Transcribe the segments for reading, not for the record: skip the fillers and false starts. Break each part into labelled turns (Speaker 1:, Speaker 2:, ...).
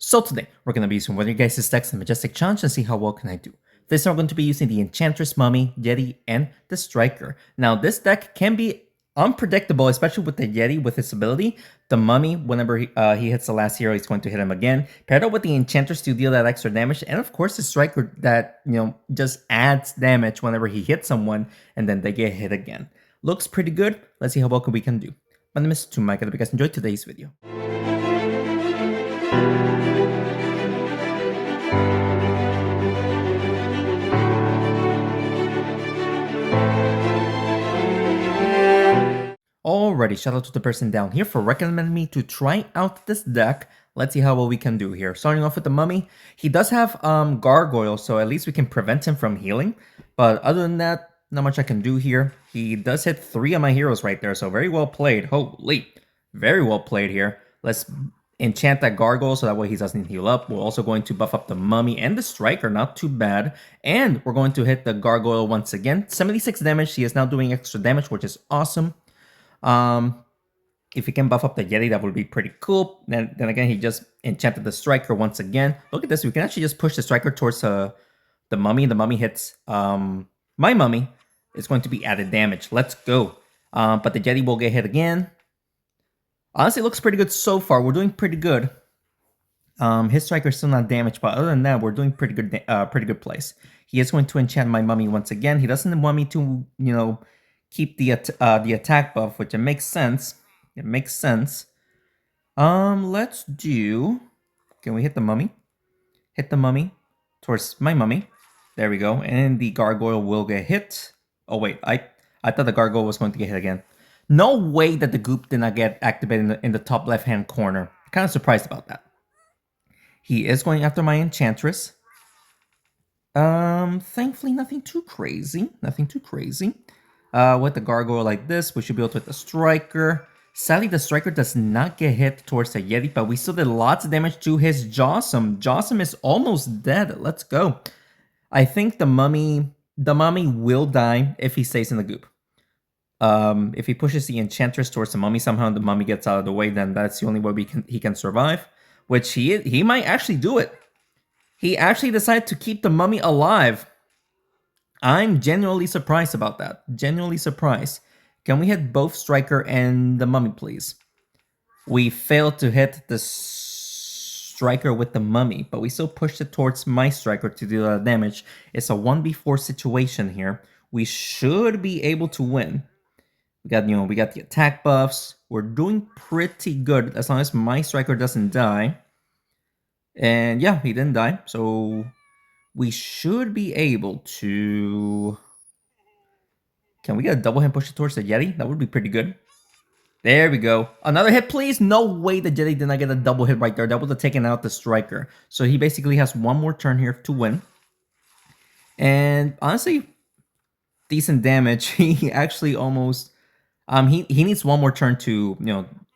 Speaker 1: So today, we're going to be using one of your guys' decks in Majestic Challenge and see how well can I do. This time we're going to be using the Enchantress, Mummy, Yeti, and the Striker. Now this deck can be unpredictable, especially with the Yeti with its ability. The Mummy, whenever he hits the last hero, he's going to hit him again. Paired up with the Enchantress to deal that extra damage, and of course the Striker that, just adds damage whenever he hits someone, and then they get hit again. Looks pretty good. Let's see how well we can do. My name is Tumike. I hope you guys enjoyed today's video. Alrighty, shout out to the person down here for recommending me to try out this deck. Let's see how well we can do here. Starting off with the Mummy, he does have Gargoyle, so at least we can prevent him from healing. But other than that, not much I can do here. He does hit 3 of my heroes right there, so very well played. Holy, very well played here. Let's enchant that Gargoyle so that way he doesn't heal up. We're also going to buff up the Mummy and the Striker, not too bad. And we're going to hit the Gargoyle once again. 76 damage, he is now doing extra damage, which is awesome. If he can buff up the Yeti, that would be pretty cool. Then again, he just enchanted the Striker once again. Look at this, we can actually just push the Striker towards the Mummy. The Mummy hits my Mummy. It's going to be added damage. Let's go. But the Yeti will get hit again. Honestly, it looks pretty good so far. We're doing pretty good. His Striker is still not damaged, but other than that, we're doing pretty good place. He is going to enchant my Mummy once again. He doesn't want me to, keep the attack buff, which it makes sense. It makes sense. Let's do. Can we hit the Mummy? Hit the Mummy towards my Mummy. There we go. And the Gargoyle will get hit. Oh wait, I thought the Gargoyle was going to get hit again. No way that the goop did not get activated in the top left-hand corner. I'm kind of surprised about that. He is going after my Enchantress. Thankfully, nothing too crazy. Nothing too crazy. With the Gargoyle like this, we should be able to hit the Striker. Sadly, the Striker does not get hit towards the Yeti, but we still did lots of damage to his Jawsome. Jawsome is almost dead. Let's go. I think the Mummy will die if he stays in the goop. If he pushes the Enchantress towards the Mummy, somehow the Mummy gets out of the way, then that's the only way he can survive. Which he might actually do it. He actually decided to keep the Mummy alive. I'm genuinely surprised about that. Genuinely surprised. Can we hit both Striker and the Mummy, please? We failed to hit the Striker with the Mummy, but we still pushed it towards my Striker to do that damage. It's a 1v4 situation here. We should be able to win. We got the attack buffs. We're doing pretty good as long as my Striker doesn't die. And yeah, he didn't die, so we should be able to. Can we get a double hit push it towards the Yeti? That would be pretty good. There we go. Another hit, please. No way the Yeti did not get a double hit right there. That would have taken out the Striker. So he basically has one more turn here to win. And honestly, decent damage. He actually almost he needs one more turn to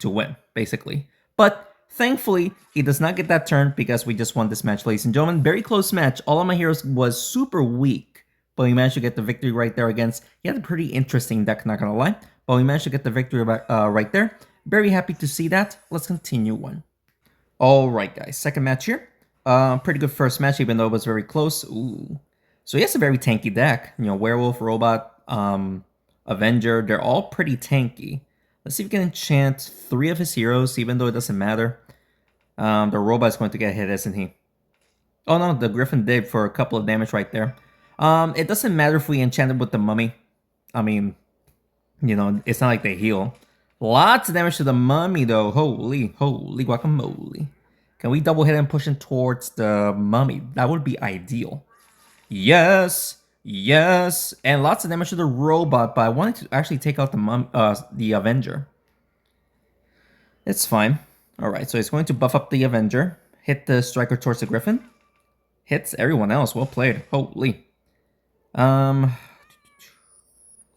Speaker 1: to win, basically. But thankfully, he does not get that turn because we just won this match, ladies and gentlemen. Very close match. All of my heroes was super weak, but we managed to get the victory right there against. He had a pretty interesting deck, not gonna lie, but we managed to get the victory right there. Very happy to see that. Let's continue on. All right, guys. Second match here. Pretty good first match, even though it was very close. Ooh. So he has a very tanky deck. Werewolf, Robot, Avenger. They're all pretty tanky. Let's see if we can enchant 3 of his heroes, even though it doesn't matter. The Robot is going to get hit, isn't he? Oh no, the Griffin did for a couple of damage right there. It doesn't matter if we enchanted with the Mummy. I mean, it's not like they heal. Lots of damage to the Mummy, though. Holy guacamole. Can we double hit and push him towards the Mummy? That would be ideal. Yes. Yes. And lots of damage to the Robot, but I wanted to actually take out the Avenger. It's fine. Alright, so he's going to buff up the Avenger. Hit the Striker towards the Griffin. Hits everyone else. Well played. Holy. I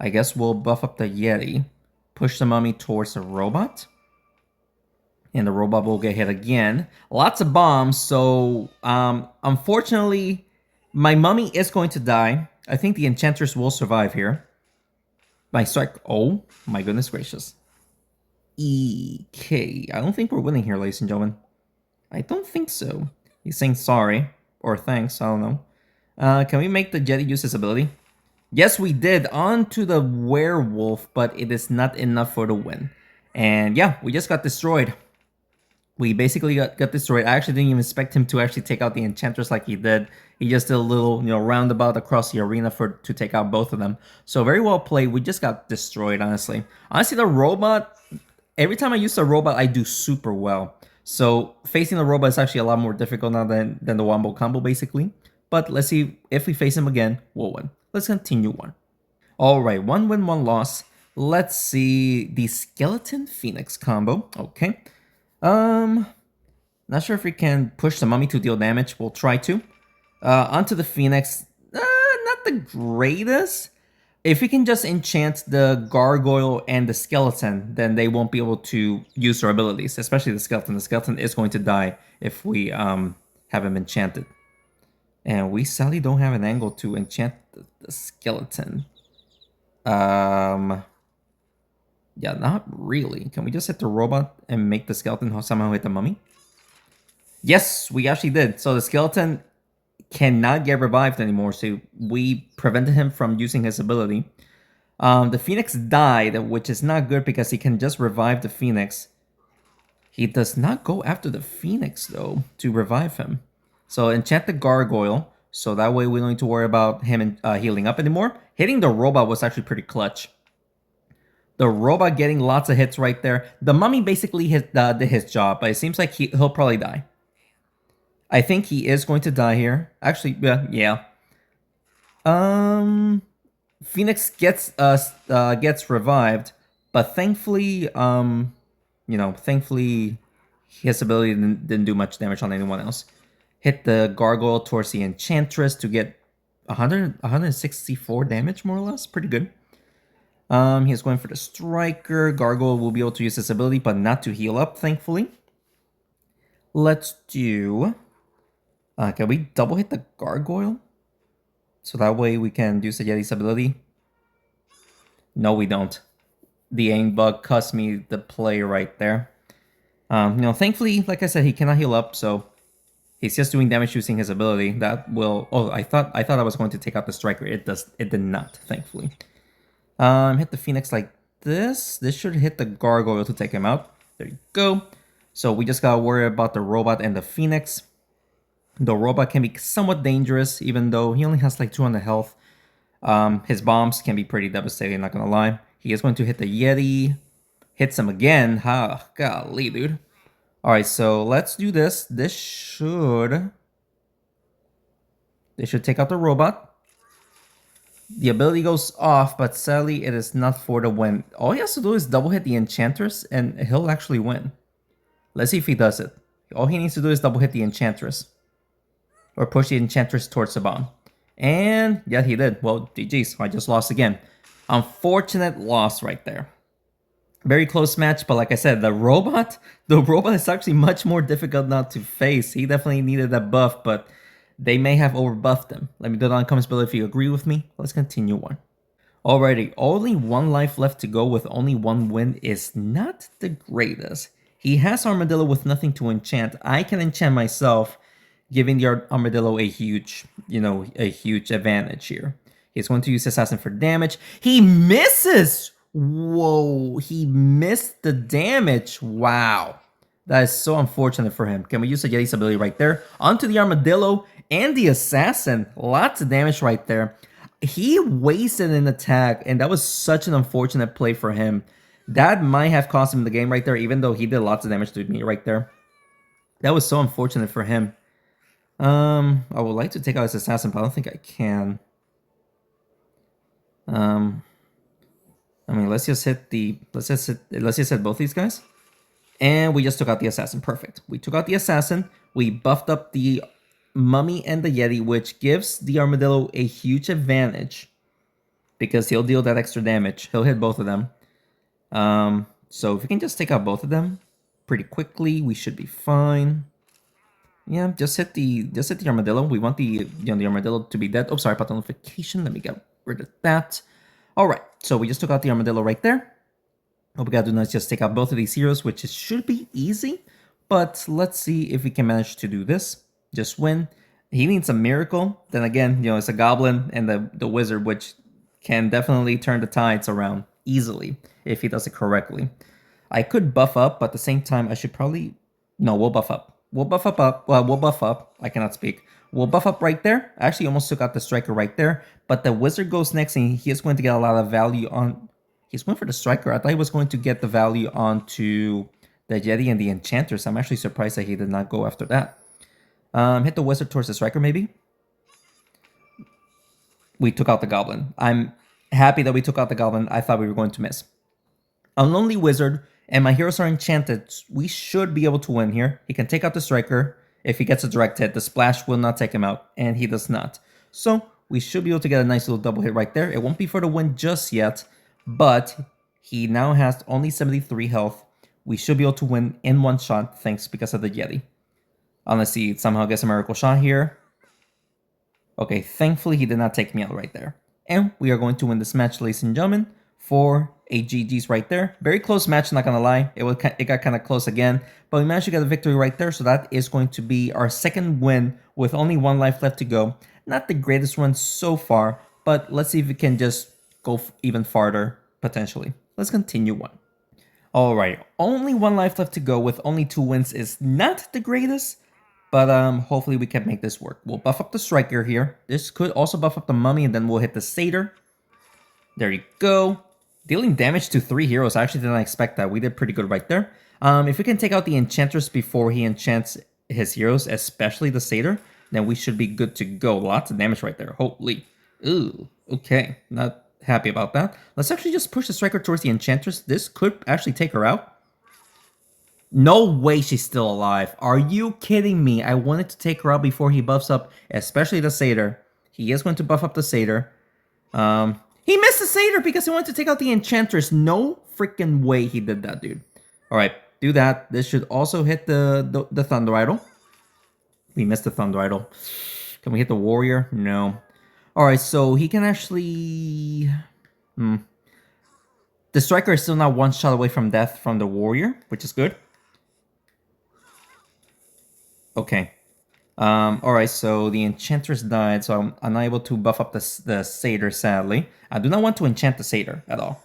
Speaker 1: guess we'll buff up the Yeti. Push the Mummy towards the Robot. And the Robot will get hit again. Lots of bombs, so unfortunately, my Mummy is going to die. I think the Enchantress will survive here. My Strike. Oh, my goodness gracious. EK. I don't think we're winning here, ladies and gentlemen. I don't think so. He's saying sorry. Or thanks, I don't know. Can we make the Yeti use his ability? Yes, we did. On to the werewolf, but it is not enough for the win. And yeah, we just got destroyed. We basically got destroyed. I actually didn't even expect him to actually take out the enchantress like he did. He just did a little, roundabout across the arena to take out both of them. So very well played. We just got destroyed, honestly. Honestly, the robot, every time I use the robot, I do super well. So facing the robot is actually a lot more difficult now than the wombo combo, basically. But let's see if we face him again, we'll win. Let's continue on. All right, 1 win, 1 loss. Let's see the skeleton phoenix combo. Okay. Not sure if we can push the mummy to deal damage. We'll try to. Onto the phoenix. Not the greatest. If we can just enchant the gargoyle and the skeleton, then they won't be able to use their abilities, especially the skeleton. The skeleton is going to die if we have him enchanted. And we sadly don't have an angle to enchant the skeleton. Yeah, not really. Can we just hit the robot and make the skeleton somehow hit the mummy? Yes, we actually did. So the skeleton cannot get revived anymore, so we prevented him from using his ability. The phoenix died, which is not good because he can just revive the phoenix. He does not go after the phoenix, though, to revive him. So enchant the gargoyle, so that way we don't need to worry about him healing up anymore. Hitting the robot was actually pretty clutch. The robot getting lots of hits right there. The mummy basically did his job, but it seems like he'll probably die. I think he is going to die here. Actually, yeah. Phoenix gets revived, but thankfully, thankfully his ability didn't do much damage on anyone else. Hit the gargoyle towards the enchantress to get 164 damage, more or less. Pretty good. He's going for the striker. Gargoyle will be able to use his ability, but not to heal up, thankfully. Let's do... can we double hit the gargoyle? So that way we can use the Yeti's ability. No, we don't. The aim bug cost me the play right there. Thankfully, like I said, he cannot heal up, so he's just doing damage using his ability. That will... Oh, I thought I was going to take out the striker. It did not, thankfully. Hit the phoenix like this. This should hit the gargoyle to take him out. There you go. So we just gotta worry about the robot and the phoenix. The robot can be somewhat dangerous, even though he only has like 200 health. His bombs can be pretty devastating, not gonna lie. He is going to hit the Yeti. Hits him again. Ha, golly, dude. Alright, so let's do this. This should take out the robot. The ability goes off, but sadly it is not for the win. All he has to do is double hit the enchantress and he'll actually win. Let's see if he does it. All he needs to do is double hit the enchantress. Or push the enchantress towards the bomb. And yeah, he did. Well, GG's. I just lost again. Unfortunate loss right there. Very close match, but like I said, the robot is actually much more difficult now to face. He definitely needed that buff, but they may have overbuffed him. Let me know down in the comments below if you agree with me. Let's continue on. Alrighty, only 1 life left to go with only 1 win is not the greatest. He has Armadillo with nothing to enchant. I can enchant myself, giving the Armadillo a huge, a huge advantage here. He's going to use Assassin for damage. He misses! Whoa, he missed the damage. Wow. That is so unfortunate for him. Can we use the Yeti's ability right there? Onto the Armadillo and the Assassin. Lots of damage right there. He wasted an attack, and that was such an unfortunate play for him. That might have cost him the game right there, even though he did lots of damage to me right there. That was so unfortunate for him. I would like to take out his Assassin, but I don't think I can. I mean, let's just hit both these guys. And we just took out the Assassin. Perfect. We took out the Assassin. We buffed up the Mummy and the Yeti, which gives the Armadillo a huge advantage. Because he'll deal that extra damage. He'll hit both of them. So if we can just take out both of them pretty quickly, we should be fine. Yeah, just hit the Armadillo. We want the Armadillo to be dead. Oh, sorry about the notification. Let me get rid of that. Alright, so we just took out the Armadillo right there. What we gotta do now is just take out both of these heroes, which should be easy. But let's see if we can manage to do this. Just win. He needs a miracle. Then again, it's a goblin and the wizard, which can definitely turn the tides around easily if he does it correctly. I could buff up, but at the same time, I should probably... No, we'll buff up. We'll buff up. Well, we'll buff up. I cannot speak. We'll buff up right there. I actually almost took out the striker right there. But the wizard goes next, and he is going to get a lot of value on... He's going for the striker. I thought he was going to get the value onto the Yeti and the Enchantress. I'm actually surprised that he did not go after that. Hit the wizard towards the striker, maybe? We took out the goblin. I'm happy that we took out the goblin. I thought we were going to miss. A lonely wizard, and my heroes are enchanted. We should be able to win here. He can take out the striker. If he gets a direct hit, the splash will not take him out, and he does not. So we should be able to get a nice little double hit right there. It won't be for the win just yet, but he now has only 73 health. We should be able to win in one shot, thanks because of the Yeti. Unless he somehow gets a miracle shot here. Okay, thankfully he did not take me out right there. And we are going to win this match, ladies and gentlemen, for a GG's right there. Very close match, not gonna lie. It got kind of close again, but we managed to get a victory right there, so that is going to be our second win with only one life left to go. Not the greatest one so far, but let's see if we can just go even farther, potentially. Let's continue on. Alright, only one life left to go with only 2 wins is not the greatest, but hopefully we can make this work. We'll buff up the striker here. This could also buff up the mummy, and then we'll hit the satyr. There you go. Dealing damage to 3 heroes. I actually did not expect that. We did pretty good right there. If we can take out the enchantress before he enchants his heroes, especially the satyr, then we should be good to go. Lots of damage right there. Holy. Ooh. Okay. Not happy about that. Let's actually just push the striker towards the enchantress. This could actually take her out. No way she's still alive. Are you kidding me? I wanted to take her out before he buffs up, especially the satyr. He is going to buff up the satyr. He missed the satyr because he wanted to take out the enchantress. No freaking way he did that, dude. All right, do that. This should also hit the thunder idol. We missed the thunder idol. Can we hit the warrior? No. All right, so he can actually... The striker is still not one shot away from death from the warrior, which is good. Okay. Alright, so the enchantress died, so I'm unable to buff up the satyr, sadly. I do not want to enchant the satyr at all.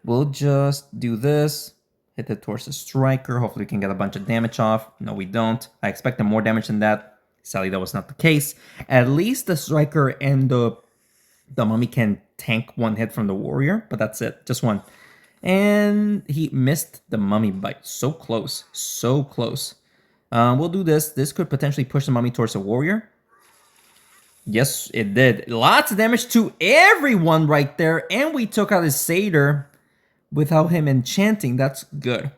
Speaker 1: We'll just do this. Hit it towards the striker. Hopefully we can get a bunch of damage off. No, we don't. I expected more damage than that. Sadly, that was not the case. At least the striker and the mummy can tank one hit from the warrior, but that's it. Just one. And he missed the mummy bite. So close. So close. We'll do this. This could potentially push the mummy towards the warrior. Yes, it did. Lots of damage to everyone right there. And we took out his satyr without him enchanting. That's good.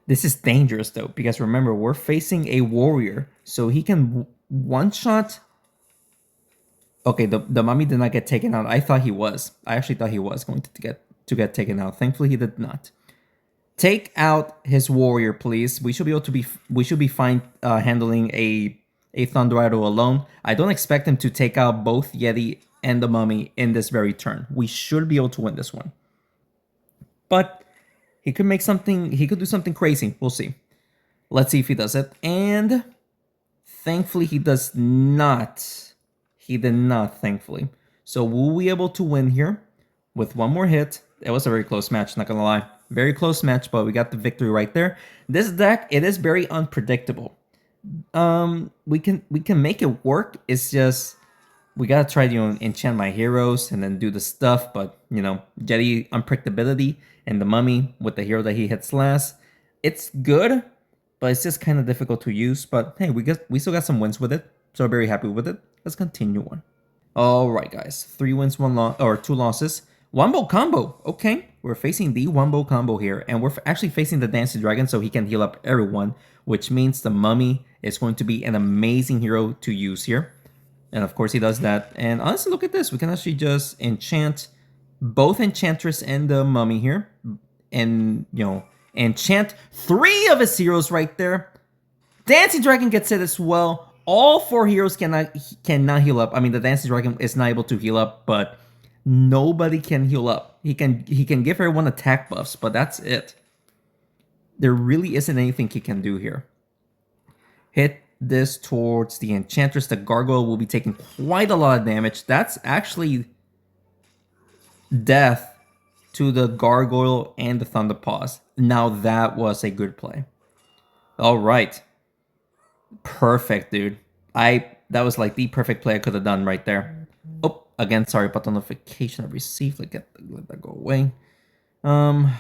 Speaker 1: This is dangerous, though, because remember, we're facing a warrior. So he can one-shot... Okay, the mummy did not get taken out. I thought he was. I actually thought he was going to get taken out. Thankfully, he did not. Take out his warrior, please. We should be fine handling a thunder idol alone. I don't expect him to take out both Yeti and the mummy in this very turn. We should be able to win this one. But he could make something. He could do something crazy. We'll see. Let's see if he does it. And thankfully, he does not. He did not, thankfully. So we'll be able to win here with one more hit. It was a very close match, not gonna lie. Very close match, but we got the victory right there. This deck, it is very unpredictable. We can make it work. It's just we gotta try to enchant my heroes and then do the stuff. But Yeti unpredictability and the mummy with the hero that he hits last. It's good, but it's just kind of difficult to use. But hey, we still got some wins with it, so I'm very happy with it. Let's continue on. All right, guys. 3 wins, 2 losses. Wombo combo. Okay, we're facing the Wombo combo here, and we're actually facing the Dancing Dragon, so he can heal up everyone, which means the mummy is going to be an amazing hero to use here. And of course, he does that. And honestly, look at this. We can actually just enchant both Enchantress and the mummy here, and enchant 3 of his heroes right there. Dancing Dragon gets it as well. All 4 heroes cannot heal up. I mean, the Dancing Dragon is not able to heal up, but nobody can heal up. He can give everyone attack buffs, but that's it. there really isn't anything he can do here. Hit this towards the Enchantress. The Gargoyle will be taking quite a lot of damage. That's actually death to the Gargoyle and the Thunderpaws. Now that was a good play. All right. Perfect, dude. That was like the perfect play I could have done right there. Oh, again, sorry about the notification I received. Let that go away. I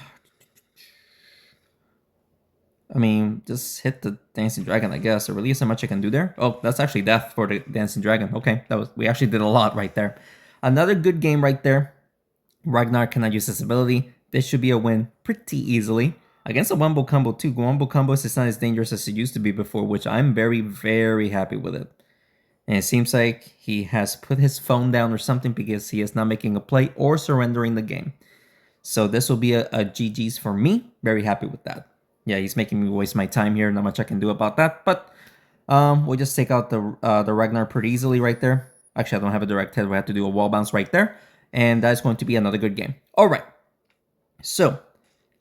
Speaker 1: mean, just hit the Dancing Dragon, I guess. There really isn't much I can do there. Oh, that's actually death for the Dancing Dragon. Okay, we actually did a lot right there. Another good game right there. Ragnar cannot use his ability. This should be a win pretty easily. Against a Wombo combo too. Wombo combos is not as dangerous as it used to be before, which I'm very, very happy with it. And it seems like he has put his phone down or something because he is not making a play or surrendering the game. So this will be a GG's for me. Very happy with that. Yeah, he's making me waste my time here. Not much I can do about that. But we'll just take out the Ragnar pretty easily right there. Actually, I don't have a direct hit. We have to do a wall bounce right there. And that's going to be another good game. All right. So,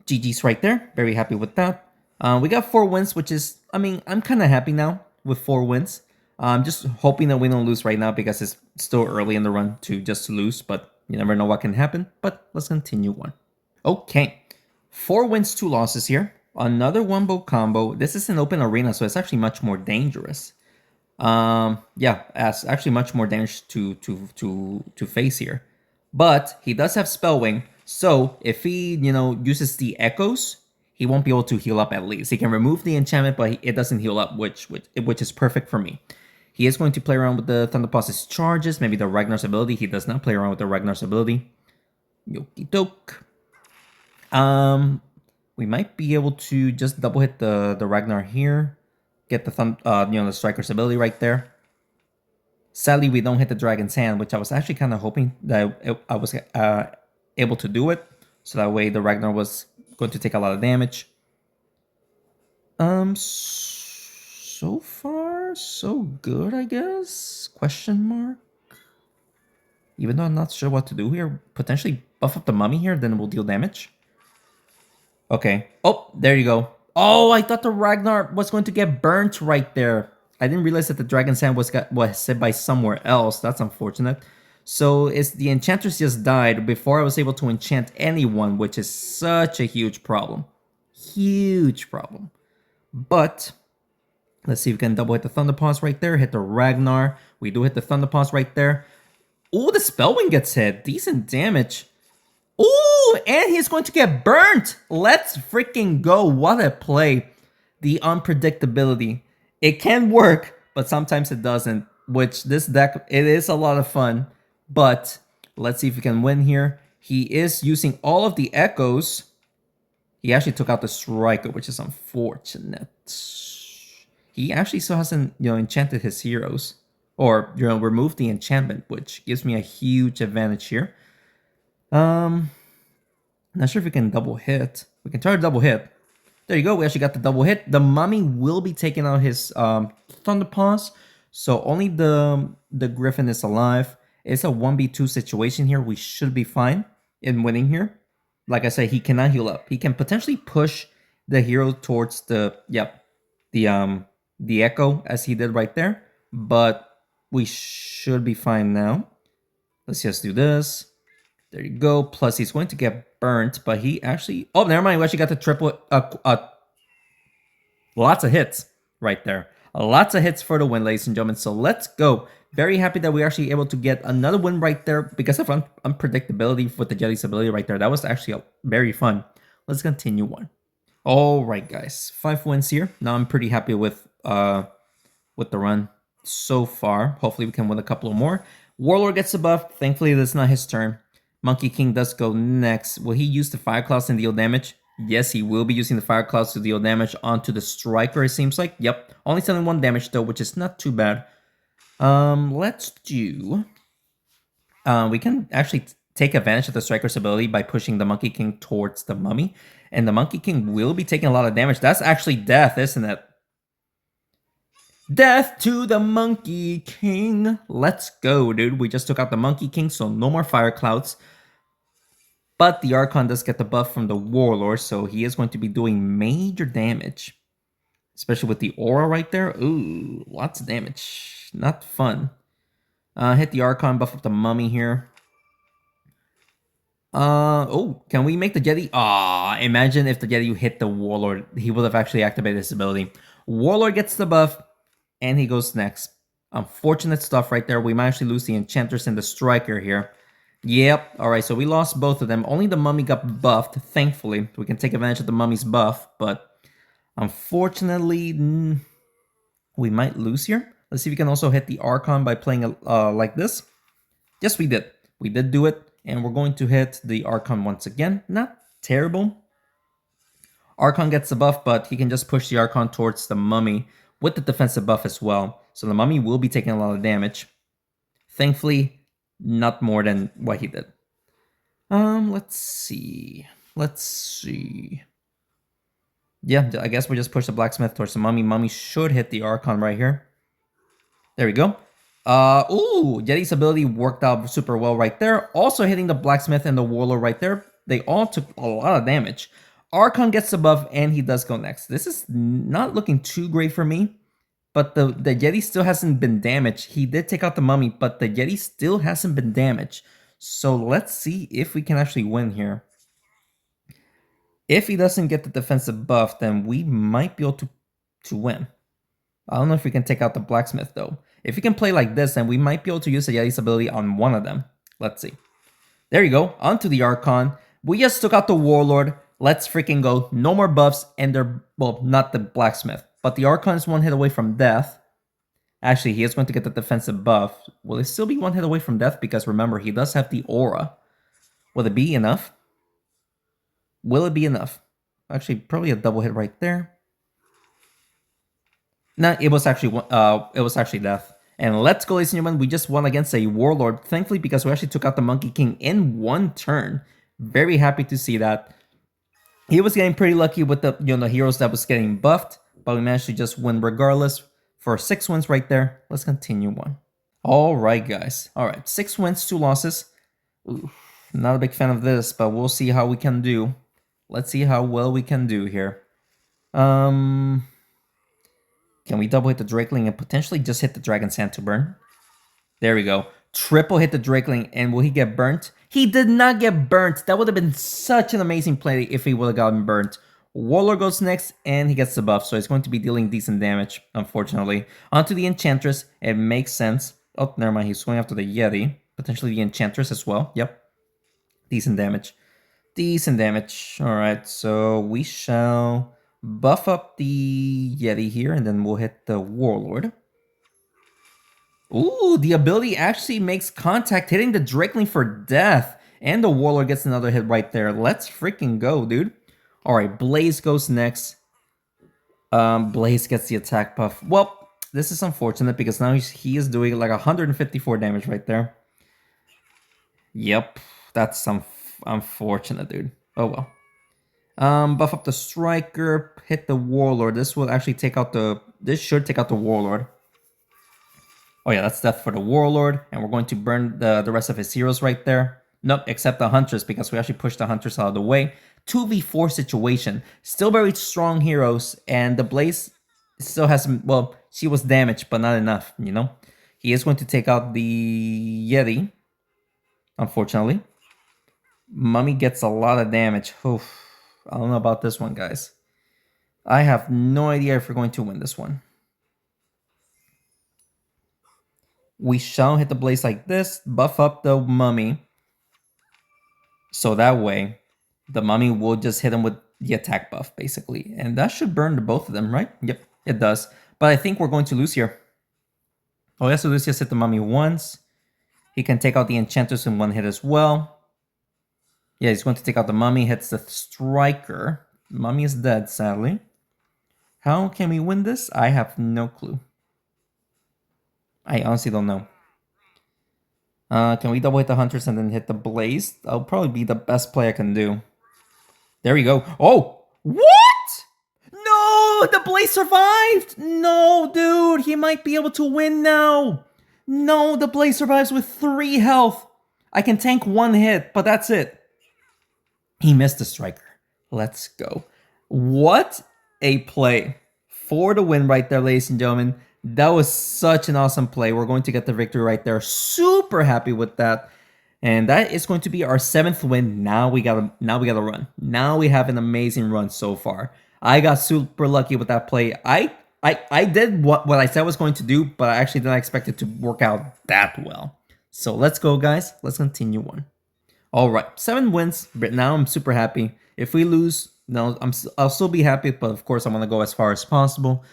Speaker 1: GG's right there. Very happy with that. We got 4 wins, which is, I mean, I'm kind of happy now with 4 wins. I'm just hoping that we don't lose right now because it's still early in the run to just lose, but you never know what can happen. But let's continue on. Okay, 4 wins, 2 losses here. Another Wombo combo. This is an open arena, so it's actually much more dangerous. Yeah, as actually much more damage to face here. But he does have Spellwing, so if he, uses the Echoes, he won't be able to heal up at least. He can remove the enchantment, but it doesn't heal up, which is perfect for me. He is going to play around with the Thunderpaw's charges, maybe the Ragnar's ability. He does not play around with the Ragnar's ability. Yoki doke. We might be able to just double hit the Ragnar here. Get the the Striker's ability right there. Sadly, we don't hit the Dragon's Hand, which I was actually kind of hoping that I was able to do it. So that way the Ragnar was going to take a lot of damage. So far, so good, I guess? Question mark? Even though I'm not sure what to do here. Potentially buff up the Mummy here, then we'll deal damage. Okay. Oh, there you go. Oh, I thought the Ragnar was going to get burnt right there. I didn't realize that the Dragon's Hand was set by somewhere else. That's unfortunate. So it's the Enchantress just died before I was able to enchant anyone, which is such a huge problem. Huge problem. But let's see if we can double hit the Thunderpaws right there. Hit the Ragnar. We do hit the Thunderpaws right there. Oh, the Spellwing gets hit. Decent damage. Oh, and he's going to get burnt. Let's freaking go. What a play. The unpredictability. It can work, but sometimes it doesn't. Which this deck, it is a lot of fun. But let's see if we can win here. He is using all of the echoes. He actually took out the Striker, which is unfortunate. He actually still hasn't, enchanted his heroes. Or, removed the enchantment, which gives me a huge advantage here. Not sure if we can double hit. We can try to double hit. There you go. We actually got the double hit. The Mummy will be taking out his Thunderpaws. So only the Griffin is alive. It's a 1v2 situation here. We should be fine in winning here. Like I said, he cannot heal up. He can potentially push the hero towards the Echo as he did right there. But we should be fine now. Let's just do this. There you go. Plus, he's going to get burnt, but he actually... Oh, never mind. We actually got the triple... lots of hits right there. Lots of hits for the win, ladies and gentlemen. So let's go. Very happy that we're actually able to get another win right there because of unpredictability with the Jelly's ability right there. That was actually very fun. Let's continue on. All right, guys. 5 wins here. Now I'm pretty happy with the run so far. Hopefully, we can win a couple more. Warlord gets a buff. Thankfully, that's not his turn. Monkey King does go next. Will he use the Fire Clouds and deal damage? Yes, he will be using the Fire Clouds to deal damage onto the Striker, it seems like. Yep. Only selling 1 damage, though, which is not too bad. Let's do... we can actually take advantage of the Striker's ability by pushing the Monkey King towards the Mummy. And the Monkey King will be taking a lot of damage. That's actually death, isn't it? Death to the Monkey King. Let's go, dude. We just took out the Monkey King, so no more Fire Clouds. But the Archon does get the buff from the Warlord, so he is going to be doing major damage. Especially with the aura right there. Ooh, lots of damage. Not fun. Hit the Archon, buff up the Mummy here. Oh, can we make the Yeti? Imagine if the Yeti hit the Warlord. He would have actually activated his ability. Warlord gets the buff, and he goes next. Unfortunate stuff right there. We might actually lose the Enchantress and the Striker here. Yep. Alright, so we lost both of them. Only the Mummy got buffed, thankfully. We can take advantage of the Mummy's buff, but unfortunately, we might lose here. Let's see if we can also hit the Archon by playing like this. Yes, we did. We did do it. And we're going to hit the Archon once again. Not terrible. Archon gets the buff, but he can just push the Archon towards the Mummy with the defensive buff as well. So the Mummy will be taking a lot of damage. Thankfully, not more than what he did. Let's see. Yeah, I guess we just push the Blacksmith towards the Mummy. Mummy should hit the Archon right here. There we go. Ooh, Yeti's ability worked out super well right there. Also hitting the Blacksmith and the Warlord right there. They all took a lot of damage. Archon gets the buff, and he does go next. This is not looking too great for me. But the Yeti still hasn't been damaged. He did take out the Mummy, but the Yeti still hasn't been damaged. So let's see if we can actually win here. If he doesn't get the defensive buff, then we might be able to win. I don't know if we can take out the Blacksmith, though. If we can play like this, then we might be able to use the Yeti's ability on one of them. Let's see. There you go. Onto the Archon. We just took out the Warlord. Let's freaking go. No more buffs, and they're, well, not the Blacksmith. But the Archon is one hit away from death. Actually, he is going to get the defensive buff. Will it still be one hit away from death? Because remember, he does have the aura. Will it be enough? Will it be enough? Actually, probably a double hit right there. No, it was actually death. And let's go, ladies and gentlemen. We just won against a Warlord. Thankfully, because we actually took out the Monkey King in one turn. Very happy to see that. He was getting pretty lucky with the the heroes that was getting buffed, but we managed to just win regardless for 6 wins right there. Let's continue on. All right, guys. All right, 6 wins, 2 losses. Ooh, not a big fan of this, but we'll see how we can do. Let's see how well we can do here. Can we double hit the Drakeling and potentially just hit the Dragon Sand to burn? There we go. Triple hit the Drakeling, and will he get burnt? He did not get burnt. That would have been such an amazing play if he would have gotten burnt. Warlord goes next, and he gets the buff, so he's going to be dealing decent damage, unfortunately. Onto the Enchantress. It makes sense. Oh, never mind. He's going after the Yeti. Potentially the Enchantress as well. Yep. Decent damage. Decent damage. Alright, so we shall buff up the Yeti here, and then we'll hit the Warlord. Ooh, the ability actually makes contact, hitting the Drakeling for death. And the Warlord gets another hit right there. Let's freaking go, dude. Alright, Blaze goes next. Blaze gets the attack buff. Well, this is unfortunate because now he is doing like 154 damage right there. Yep, that's unfortunate, dude. Oh well. Buff up the Striker, hit the Warlord. This will actually take out the... This should take out the Warlord. Oh yeah, that's death for the Warlord. And we're going to burn the rest of his heroes right there. Nope, except the Huntress, because we actually pushed the Huntress out of the way. 2v4 situation. Still very strong heroes. And the Blaze still has some... Well, she was damaged, but not enough, you know? He is going to take out the Yeti, unfortunately. Mummy gets a lot of damage. Oof. I don't know about this one, guys. I have no idea if we're going to win this one. We shall hit the Blaze like this, buff up the Mummy. So that way, the Mummy will just hit him with the attack buff, basically. And that should burn the both of them, right? Yep, it does. But I think we're going to lose here. Oh, yeah, so Lucius hit the Mummy once. He can take out the Enchantress in one hit as well. Yeah, he's going to take out the Mummy, hits the Striker. Mummy is dead, sadly. How can we win this? I have no clue. I honestly don't know. Can we double hit the Huntress and then hit the Blaze? That'll probably be the best play I can do. There we go. Oh! What? No! The Blaze survived! No, dude! He might be able to win now! No, the Blaze survives with 3 health! I can tank 1 hit, but that's it. He missed the striker. Let's go. What a play for the win right there, ladies and gentlemen. That was such an awesome play. We're going to get the victory right there. Super happy with that. And that is going to be our 7th win. Now we gotta run. Now we have an amazing run so far. I got super lucky with that play. I did what I said I was going to do, but I actually didn't expect it to work out that well. So let's go, guys. Let's continue on. All right, 7 wins. But now I'm super happy. If we lose, no, I'll still be happy. But of course, I want to go as far as possible.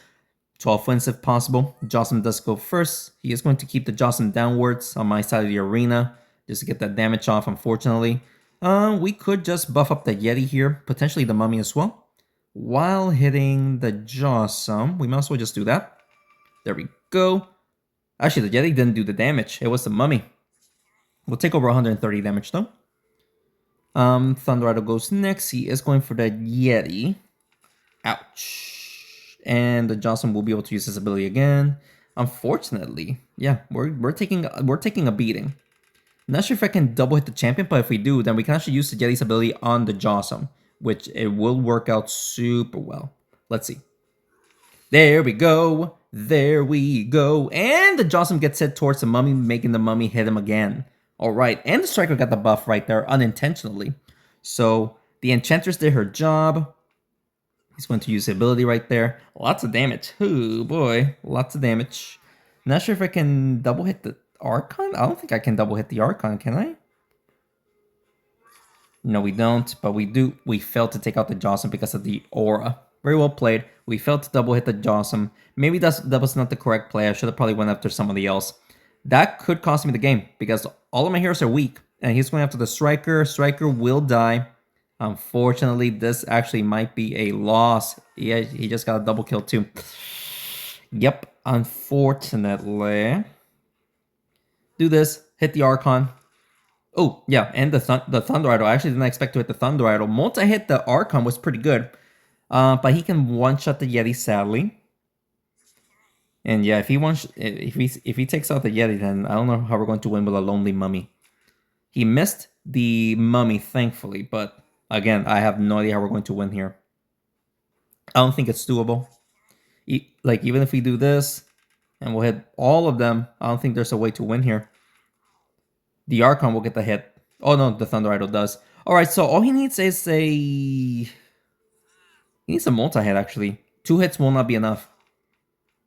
Speaker 1: 12 wins if possible. Jocelyn does go first. He is going to keep the Jocelyn downwards on my side of the arena just to get that damage off, unfortunately. We could just buff up the Yeti here, potentially the Mummy as well. While hitting the Jocelyn, we might as well just do that. There we go. Actually, the Yeti didn't do the damage. It was the Mummy. We'll take over 130 damage though. Thunder Idol goes next. He is going for the Yeti. Ouch. And the Jocelyn will be able to use his ability again. Unfortunately, yeah, we're taking a beating. Not sure if I can double hit the champion, but if we do, then we can actually use the Yeti's ability on the Jocelyn, which it will work out super well. Let's see. There we go. There we go. And the Jocelyn gets hit towards the Mummy, making the Mummy hit him again. All right, and the Striker got the buff right there unintentionally. So the Enchantress did her job. He's going to use the ability right there. Lots of damage. Oh boy, lots of damage. Not sure if I can double hit the Archon. I don't think I can double hit the Archon, can I? No, we don't, but we do. We failed to take out the Jocelyn because of the aura. Very well played. We failed to double hit the Jocelyn. Maybe that was not the correct play. I should have probably went after somebody else. That could cost me the game because all of my heroes are weak. And he's going after the Striker. Striker will die. Unfortunately, this actually might be a loss. Yeah, he just got a double kill too. Yep, unfortunately. Do this. Hit the Archon. Oh, yeah, and the Thunder Idol. I actually didn't expect to hit the Thunder Idol. Multi-hit the Archon was pretty good. But he can one-shot the Yeti, sadly. And yeah, if he takes out the Yeti, then I don't know how we're going to win with a lonely Mummy. He missed the Mummy, thankfully, but again, I have no idea how we're going to win here. I don't think it's doable. Even if we do this, and we'll hit all of them, I don't think there's a way to win here. The Archon will get the hit. Oh no, the Thunder Idol does. Alright, so all he needs is a... He needs a multi-hit, actually. 2 hits will not be enough.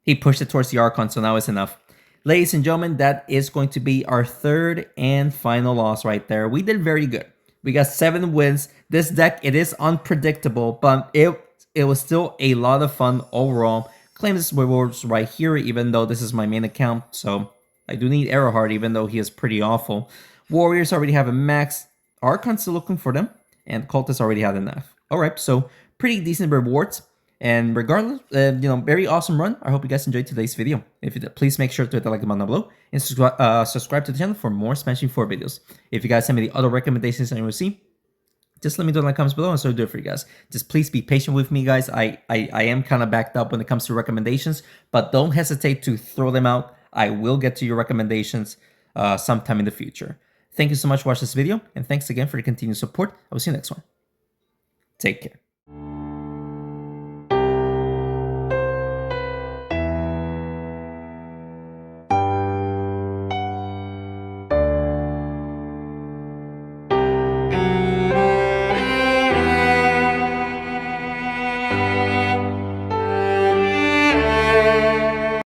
Speaker 1: He pushed it towards the Archon, so now it's enough. Ladies and gentlemen, that is going to be our 3rd and final loss right there. We did very good. We got 7 wins. This deck, it is unpredictable, but it was still a lot of fun overall. Claim this rewards right here, even though this is my main account, so I do need Arrowheart, even though he is pretty awful. Warriors already have a max. Archon's still looking for them, and Cultists already have enough. Alright, so pretty decent rewards. And regardless, very awesome run. I hope you guys enjoyed today's video. If you did, please make sure to hit the like button down below and subscribe to the channel for more Smash 4 videos. If you guys have any other recommendations that you want to see, just let me know in the comments below and so I'll do it for you guys. Just please be patient with me, guys. I am kind of backed up when it comes to recommendations, but don't hesitate to throw them out. I will get to your recommendations sometime in the future. Thank you so much for watching this video, and thanks again for your continued support. I will see you next one. Take care.